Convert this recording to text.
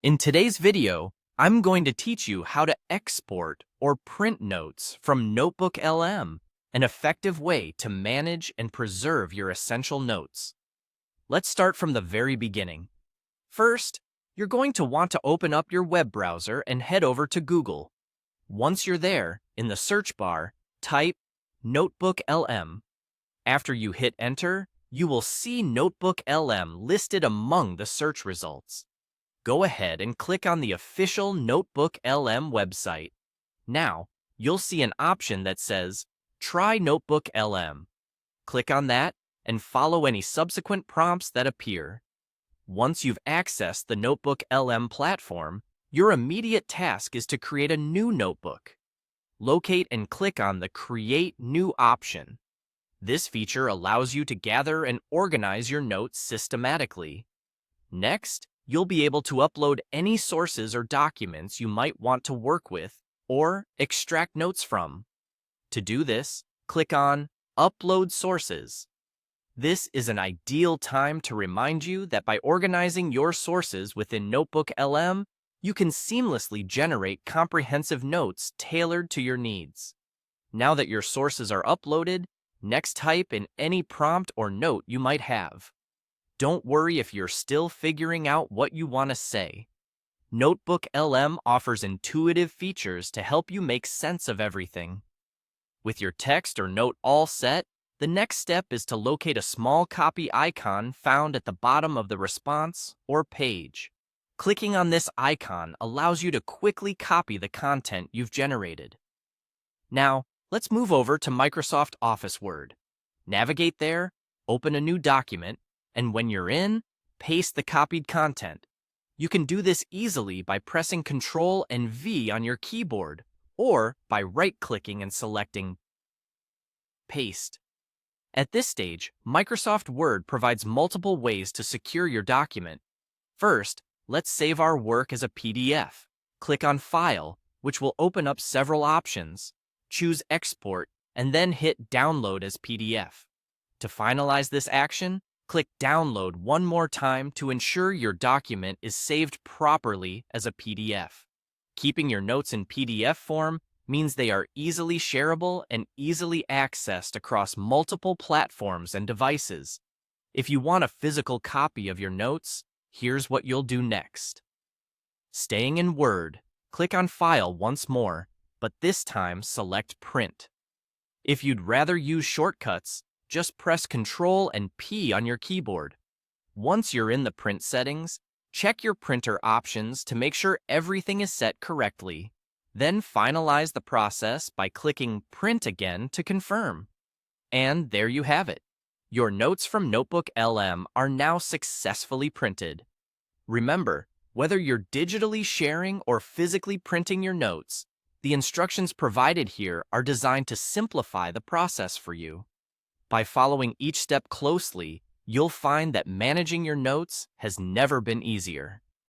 In today's video, I'm going to teach you how to export or print notes from NOTEBOOKLM, an effective way to manage and preserve your essential notes. Let's start from the very beginning. First, you're going to want to open up your web browser and head over to Google. Once you're there, in the search bar, type NOTEBOOKLM. After you hit enter, you will see NOTEBOOKLM listed among the search results. Go ahead and click on the official NOTEBOOKLM website. Now, you'll see an option that says, Try NOTEBOOKLM. Click on that and follow any subsequent prompts that appear. Once you've accessed the NOTEBOOKLM platform, your immediate task is to create a new notebook. Locate and click on the Create New option. This feature allows you to gather and organize your notes systematically. Next, you'll be able to upload any sources or documents you might want to work with or extract notes from. To do this, click on Upload Sources. This is an ideal time to remind you that by organizing your sources within NOTEBOOKLM, you can seamlessly generate comprehensive notes tailored to your needs. Now that your sources are uploaded, next type in any prompt or note you might have. Don't worry if you're still figuring out what you want to say. NOTEBOOKLM offers intuitive features to help you make sense of everything. With your text or note all set, the next step is to locate a small copy icon found at the bottom of the response or page. Clicking on this icon allows you to quickly copy the content you've generated. Now, let's move over to Microsoft Office Word. Navigate there, open a new document, and when you're in, paste the copied content. You can do this easily by pressing Ctrl and V on your keyboard, or by right-clicking and selecting Paste. At this stage, Microsoft Word provides multiple ways to secure your document. First, let's save our work as a PDF. Click on File, which will open up several options. Choose Export, and then hit Download as PDF. To finalize this action, click Download one more time to ensure your document is saved properly as a PDF. Keeping your notes in PDF form means they are easily shareable and easily accessed across multiple platforms and devices. If you want a physical copy of your notes, here's what you'll do next. Staying in Word, click on File once more, but this time select Print. If you'd rather use shortcuts, just press Ctrl and P on your keyboard. Once you're in the print settings, check your printer options to make sure everything is set correctly. Then finalize the process by clicking Print again to confirm. And there you have it. Your notes from NOTEBOOKLM are now successfully printed. Remember, whether you're digitally sharing or physically printing your notes, the instructions provided here are designed to simplify the process for you. By following each step closely, you'll find that managing your notes has never been easier.